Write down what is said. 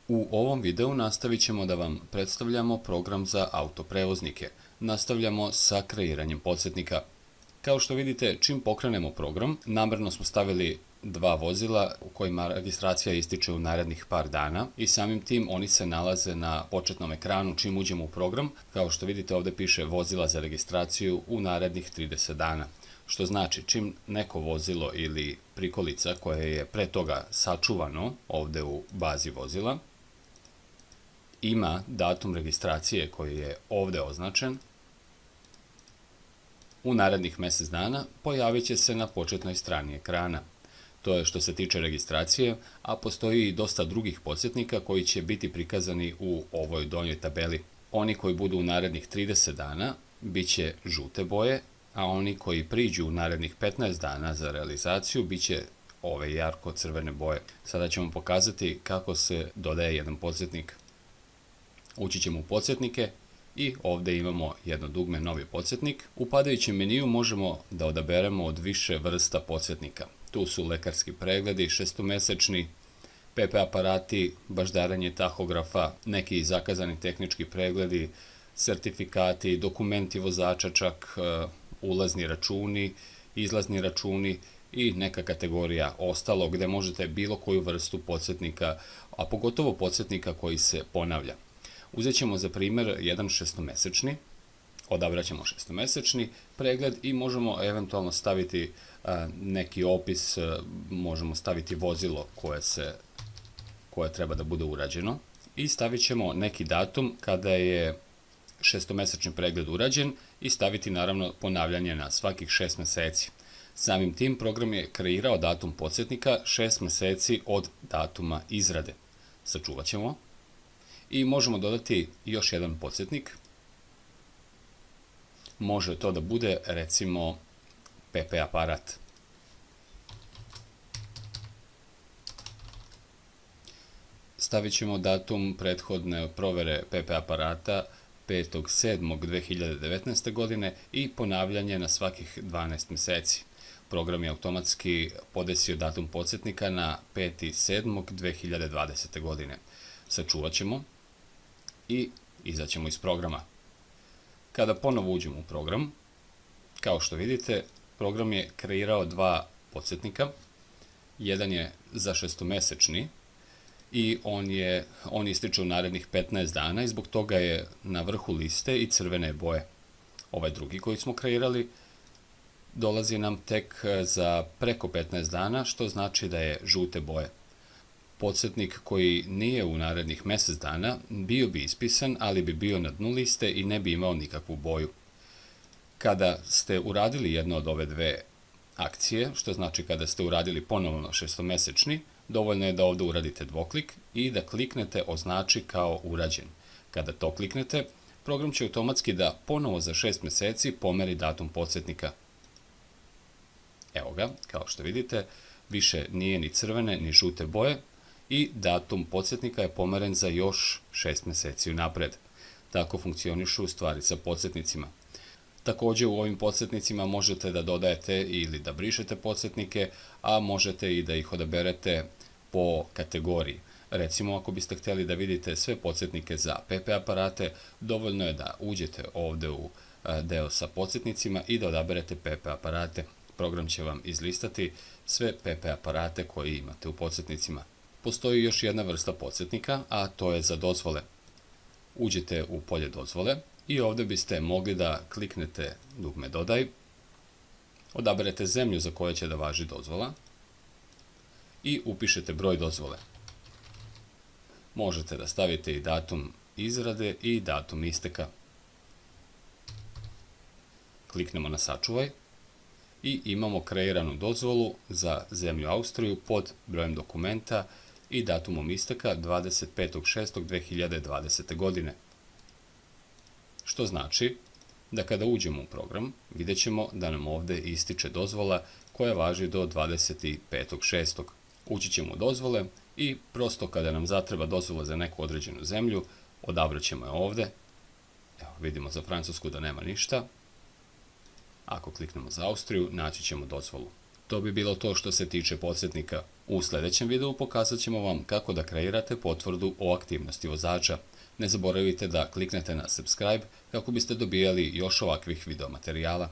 U ovom videu nastavit ćemo da vam predstavljamo program za autoprevoznike. Nastavljamo sa kreiranjem podsjetnika. Kao što vidite, čim pokrenemo program, namerno smo stavili dva vozila u kojima registracija ističe u narednih par dana i samim tim oni se nalaze na početnom ekranu čim uđemo u program. Kao što vidite, ovdje piše vozila za registraciju u narednih 30 dana. Što znači, čim neko vozilo ili prikolica koje je pre toga sačuvano ovdje u bazi vozila ima datum registracije koji je ovdje označen, u narednih mjesec dana pojavit će se na početnoj strani ekrana. To je što se tiče registracije, a postoji i dosta drugih podsjetnika koji će biti prikazani u ovoj donjoj tabeli. Oni koji budu u narednih 30 dana bit će žute boje, a oni koji priđu u narednih 15 dana za realizaciju bit će ove jarko-crvene boje. Sada ćemo pokazati kako se dodaje jedan podsjetnik. Ući ćemo u podsjetnike i ovdje imamo jedno dugme novi podsjetnik. U padajućem meniju možemo da odaberemo od više vrsta podsjetnika. Tu su lekarski pregledi, šestomesečni, PP aparati, baždarenje tahografa, neki zakazani tehnički pregledi, sertifikati, dokumenti vozača, čak ulazni računi, izlazni računi i neka kategorija ostalo gdje možete bilo koju vrstu podsjetnika, a pogotovo podsjetnika koji se ponavlja. Uzet ćemo za primjer jedan šestomesečni, odabrat ćemo šestomesečni pregled i možemo eventualno staviti neki opis, možemo staviti vozilo koje treba da bude urađeno i stavit ćemo neki datum kada je šestomesečni pregled urađen i staviti naravno ponavljanje na svakih 6 mjeseci. Samim tim program je kreirao datum podsjetnika 6 mjeseci od datuma izrade. Sačuvat ćemo. I možemo dodati još jedan podsjetnik. Može to da bude recimo PP aparat. Stavit ćemo datum prethodne provere PP aparata 5.7.2019. godine i ponavljanje na svakih 12 mjeseci. Program je automatski podesio datum podsjetnika na 5.7.2020. godine. Sačuvat ćemo i izaćemo iz programa. Kada ponovo uđemo u program, kao što vidite, program je kreirao dva podsjetnika. Jedan je za šestomesečni i on ističe u narednih 15 dana i zbog toga je na vrhu liste i crvene boje. Ovaj drugi koji smo kreirali dolazi nam tek za preko 15 dana, što znači da je žute boje. Podsjetnik koji nije u narednih mjesec dana bio bi ispisan, ali bi bio na dnu liste i ne bi imao nikakvu boju. Kada ste uradili jedno od ove dve akcije, što znači kada ste uradili ponovno šestomesečni, dovoljno je da ovdje uradite dvoklik i da kliknete označi kao urađen. Kada to kliknete, program će automatski da ponovo za 6 mjeseci pomeri datum podsjetnika. Evo ga, kao što vidite, više nije ni crvene ni žute boje i datum podsjetnika je pomeren za još 6 mjeseci unapred. Tako funkcionišu stvari sa podsjetnicima. Također u ovim podsjetnicima možete da dodajete ili da brišete podsjetnike, a možete i da ih odaberete po kategoriji. Recimo, ako biste htjeli da vidite sve podsjetnike za PP aparate, dovoljno je da uđete ovdje u deo sa podsjetnicima i da odaberete PP aparate. Program će vam izlistati sve PP aparate koje imate u podsjetnicima. Postoji još jedna vrsta podsjetnika, a to je za dozvole. Uđete u polje dozvole i ovdje biste mogli da kliknete dugme dodaj, odaberete zemlju za koju će da važi dozvola i upišete broj dozvole. Možete da stavite i datum izrade i datum isteka. Kliknemo na sačuvaj i imamo kreiranu dozvolu za zemlju Austriju pod brojem dokumenta i datumom isteka 25.6.2020. godine. Što znači da kada uđemo u program, vidjet ćemo da nam ovdje ističe dozvola koja važi do 25.6. Ući ćemo u dozvole i prosto kada nam zatreba dozvola za neku određenu zemlju, odabrat ćemo je ovdje. Evo, vidimo za Francusku da nema ništa. Ako kliknemo za Austriju, naći ćemo dozvolu. To bi bilo to što se tiče podsjetnika. U sljedećem videu pokazat ćemo vam kako da kreirate potvrdu o aktivnosti vozača. Ne zaboravite da kliknete na subscribe kako biste dobijali još ovakvih video materijala.